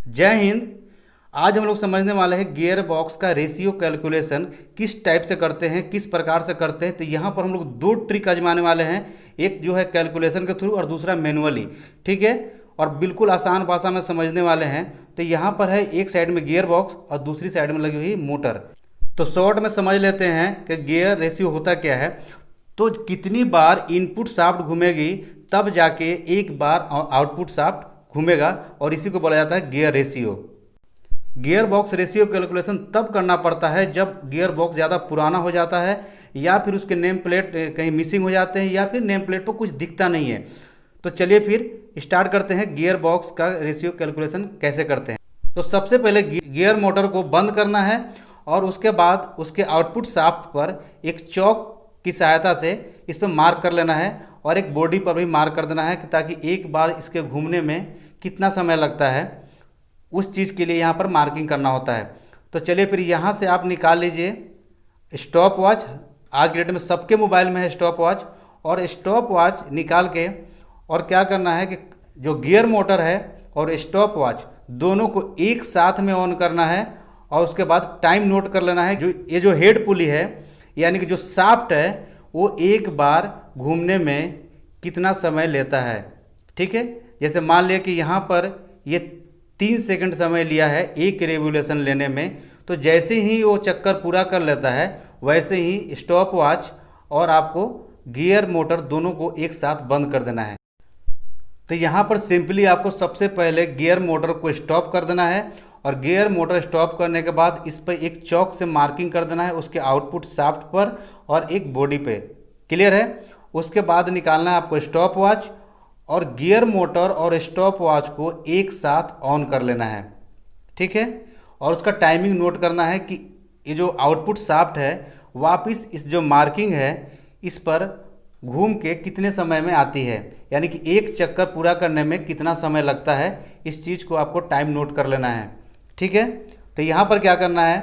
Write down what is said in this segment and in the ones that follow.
जय हिंद। आज हम लोग समझने वाले हैं गियर बॉक्स का रेशियो कैलकुलेशन किस टाइप से करते हैं, किस प्रकार से करते हैं। तो यहाँ पर हम लोग दो ट्रिक आजमाने वाले हैं, एक जो है कैलकुलेशन के थ्रू और दूसरा मैनुअली। ठीक है, और बिल्कुल आसान भाषा में समझने वाले हैं। तो यहाँ पर है एक साइड में गियर बॉक्स और दूसरी साइड में लगी हुई मोटर। तो शॉर्ट में समझ लेते हैं कि गियर रेशियो होता क्या है। तो कितनी बार इनपुट शाफ्ट घूमेगी तब जाके एक बार आउटपुट शाफ्ट घूमेगा, और इसी को बोला जाता है gear ratio. Gear box ratio calculation तब करना पड़ता है जब गियर बॉक्स ज़्यादा पुराना हो जाता है, या फिर उसके नेम प्लेट कहीं मिसिंग हो जाते हैं, या फिर नेम प्लेट पर कुछ दिखता नहीं है। तो चलिए फिर स्टार्ट करते हैं गियर बॉक्स का रेशियो कैलकुलेशन कैसे करते हैं। तो सबसे पहले गियर मोटर को बंद करना है, और उसके बाद उसके आउटपुट शाफ्ट पर एक चौक की सहायता से इस पर मार्क कर लेना है, और एक बॉडी पर भी मार्क कर देना है ताकि एक बार इसके घूमने में कितना समय लगता है उस चीज़ के लिए यहाँ पर मार्किंग करना होता है। तो चलिए फिर यहाँ से आप निकाल लीजिए स्टॉप वॉच। आज के डेट में सबके मोबाइल में है स्टॉप वॉच, और स्टॉप वॉच निकाल के और क्या करना है कि जो गियर मोटर है और स्टॉप वॉच दोनों को एक साथ में ऑन करना है, और उसके बाद टाइम नोट कर लेना है। जो हेड पुली है यानी कि जो शाफ्ट है वो एक बार घूमने में कितना समय लेता है। ठीक है, जैसे मान लिया कि यहाँ पर ये 3 सेकंड समय लिया है एक रेवोल्यूशन लेने में, तो जैसे ही वो चक्कर पूरा कर लेता है वैसे ही स्टॉप वॉच और आपको गियर मोटर दोनों को एक साथ बंद कर देना है। तो यहाँ पर सिंपली आपको सबसे पहले गियर मोटर को स्टॉप कर देना है, और गियर मोटर स्टॉप करने के बाद इस पर एक चौक से मार्किंग कर देना है उसके आउटपुट शाफ्ट पर और एक बॉडी पे। क्लियर है। उसके बाद निकालना है आपको स्टॉप वॉच, और गियर मोटर और स्टॉप वॉच को एक साथ ऑन कर लेना है। ठीक है, और उसका टाइमिंग नोट करना है कि ये जो आउटपुट शाफ्ट है वापस इस जो मार्किंग है इस पर घूम के कितने समय में आती है, यानी कि एक चक्कर पूरा करने में कितना समय लगता है। इस चीज़ को आपको टाइम नोट कर लेना है। ठीक है, तो यहाँ पर क्या करना है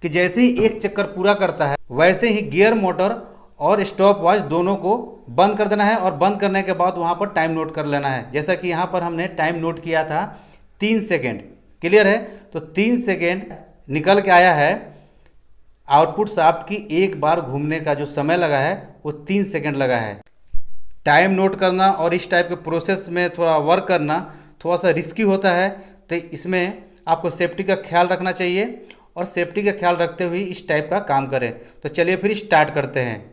कि जैसे ही एक चक्कर पूरा करता है वैसे ही गियर मोटर और स्टॉप वॉच दोनों को बंद कर देना है, और बंद करने के बाद वहाँ पर टाइम नोट कर लेना है। जैसा कि यहाँ पर हमने टाइम नोट किया था 3 सेकेंड। क्लियर है, तो 3 सेकेंड निकल के आया है। आउटपुट शाफ्ट की एक बार घूमने का जो समय लगा है वो 3 सेकेंड लगा है। टाइम नोट करना और इस टाइप के प्रोसेस में थोड़ा वर्क करना थोड़ा सा रिस्की होता है, तो इसमें आपको सेफ्टी का ख्याल रखना चाहिए, और सेफ्टी का ख्याल रखते हुए इस टाइप का काम करें। तो चलिए फिर स्टार्ट करते हैं।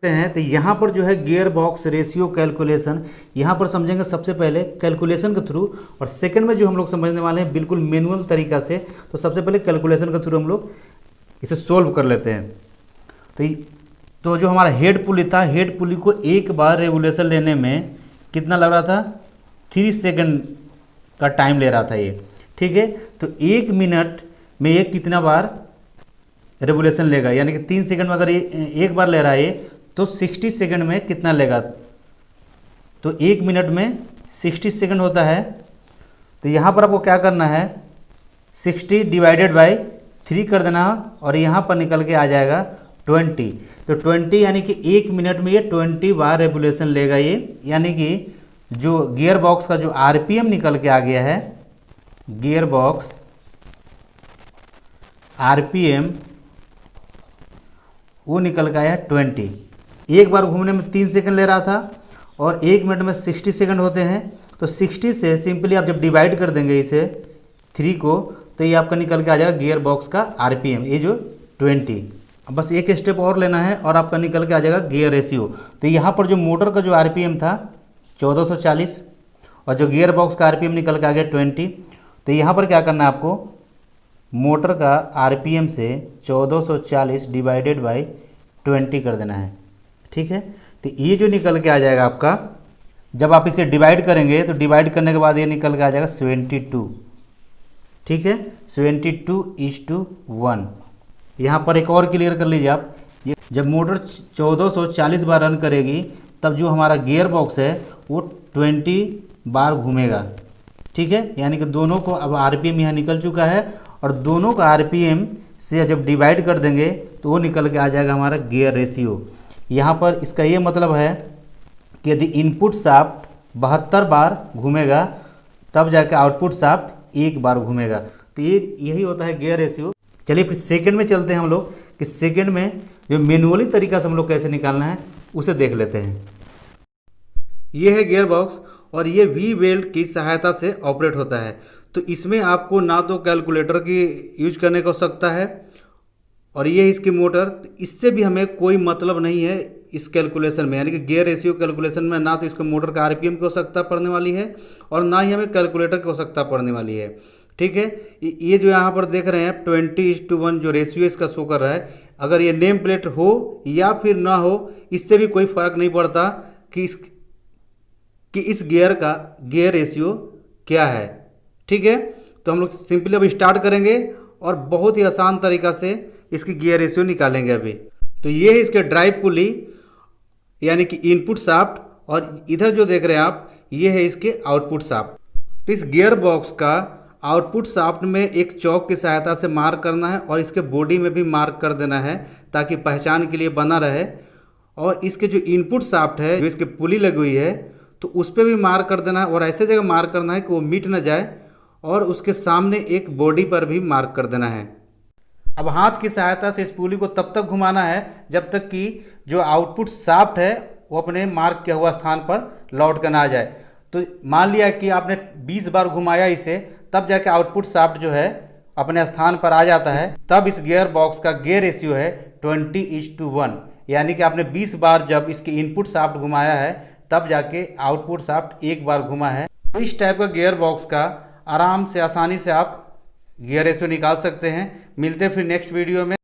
तो यहाँ पर जो है गियर बॉक्स रेशियो कैलकुलेशन यहाँ पर समझेंगे सबसे पहले कैलकुलेशन के थ्रू, और सेकंड में जो हम लोग समझने वाले हैं बिल्कुल मैनुअल तरीका से। तो सबसे पहले कैलकुलेशन के थ्रू हम लोग इसे सोल्व कर लेते हैं। तो जो हमारा हेड पुली था, हेड पुली को एक बार रेवोल्यूशन लेने में कितना लग रहा था, 3 सेकंड का टाइम ले रहा था ये। ठीक है, तो 1 मिनट में ये कितना बार रेवोल्यूशन लेगा, यानी कि 3 सेकंड में अगर ये एक बार ले रहा है ये, तो 60 सेकंड में कितना लेगा। तो 1 मिनट में 60 सेकंड होता है। तो यहाँ पर आपको क्या करना है, 60 डिवाइडेड बाई 3 कर देना, और यहाँ पर निकल के आ जाएगा 20। तो 20 यानी कि 1 मिनट में ये 20 बार रेवोल्यूशन लेगा ये, यानी कि जो गियर बॉक्स का जो आरपीएम निकल के आ गया है, गियर बॉक्स आरपीएम वो निकल के आया 20। एक बार घूमने में 3 सेकंड ले रहा था, और 1 मिनट में 60 सेकंड होते हैं। तो 60 से सिंपली आप जब डिवाइड कर देंगे इसे 3 को, तो ये आपका निकल के आ जाएगा गियर बॉक्स का आरपीएम, ये जो 20। अब बस एक स्टेप और लेना है और आपका निकल के आ जाएगा गियर रेशियो। तो यहाँ पर जो मोटर का जो आरपीएम था 1440, और जो गियर बॉक्स का आरपीएम निकल के आ गया 20। तो यहाँ पर क्या करना है आपको, मोटर का आरपीएम से 1440 डिवाइडेड बाई 20 कर देना है। ठीक है, तो ये जो निकल के आ जाएगा आपका, जब आप इसे डिवाइड करेंगे तो डिवाइड करने के बाद ये निकल के आ जाएगा 72। ठीक है, 72:1। यहाँ पर एक और क्लियर कर लीजिए आप, ये जब मोटर 1440 बार रन करेगी तब जो हमारा गियर बॉक्स है वो 20 बार घूमेगा। ठीक है, यानी कि दोनों को अब आरपीएम यहाँ निकल चुका है, और दोनों का आरपीएम से जब डिवाइड कर देंगे तो वो निकल के आ जाएगा हमारा गियर रेशियो। यहाँ पर इसका ये मतलब है कि यदि इनपुट शाफ्ट 72 बार घूमेगा तब जाके आउटपुट शाफ्ट 1 बार घूमेगा। तो ये यही होता है गियर रेशियो। चलिए फिर सेकंड में चलते हैं हम लोग कि सेकंड में जो मैनुअली तरीका से हम लोग कैसे निकालना है उसे देख लेते हैं। ये है गियर बॉक्स और ये वी बेल्ट की सहायता से ऑपरेट होता है। तो इसमें आपको ना तो कैलकुलेटर की यूज करने की आवश्यकता है और ये है इसकी मोटर। इससे भी हमें कोई मतलब नहीं है इस कैलकुलेशन में, यानी कि गियर रेशियो कैलकुलेशन में ना तो इसको मोटर का आरपीएम की आवश्यकता पड़ने वाली है और ना ही हमें कैलकुलेटर की आवश्यकता पड़ने वाली है। ठीक है, ये जो यहाँ पर देख रहे हैं 20:1 जो रेशियो इसका शो कर रहा है, अगर ये नेम प्लेट हो या फिर ना हो इससे भी कोई फर्क नहीं पड़ता कि इस गियर का गियर रेशियो क्या है। ठीक है, तो हम लोग सिंपली अब स्टार्ट करेंगे और बहुत ही आसान तरीका से इसकी गियर रेशियो निकालेंगे अभी। तो ये है इसके ड्राइव पुली यानी कि इनपुट शाफ्ट और इधर जो देख रहे हैं आप ये है इसके आउटपुट शाफ्ट। तो इस गियर बॉक्स का आउटपुट शाफ्ट में एक चौक की सहायता से मार्क करना है और इसके बॉडी में भी मार्क कर देना है ताकि पहचान के लिए बना रहे। और इसके जो इनपुट शाफ्ट है जो इसके पुली लगी हुई है तो उस पर भी मार्क कर देना है और ऐसे जगह मार्क करना है कि वो मिट ना जाए और उसके सामने एक बॉडी पर भी मार्क कर देना है। अब हाथ की सहायता से इस पुली को तब तक घुमाना है जब तक कि जो आउटपुट शाफ्ट है वो अपने मार्क किया हुआ स्थान पर लौट कर ना आ जाए। तो मान लिया कि आपने 20 बार घुमाया इसे, तब जाके आउटपुट शाफ्ट जो है अपने स्थान पर आ जाता है। तब इस गियर बॉक्स का गियर रेशियो है 20:1, यानी कि आपने 20 बार जब इसकी इनपुट शाफ्ट घुमाया है तब जाके आउटपुट शाफ्ट 1 बार घुमा है। तो इस टाइप का गियर बॉक्स का आराम से आसानी से आप गियर रेशियो निकाल सकते हैं। मिलते हैं फिर नेक्स्ट वीडियो में।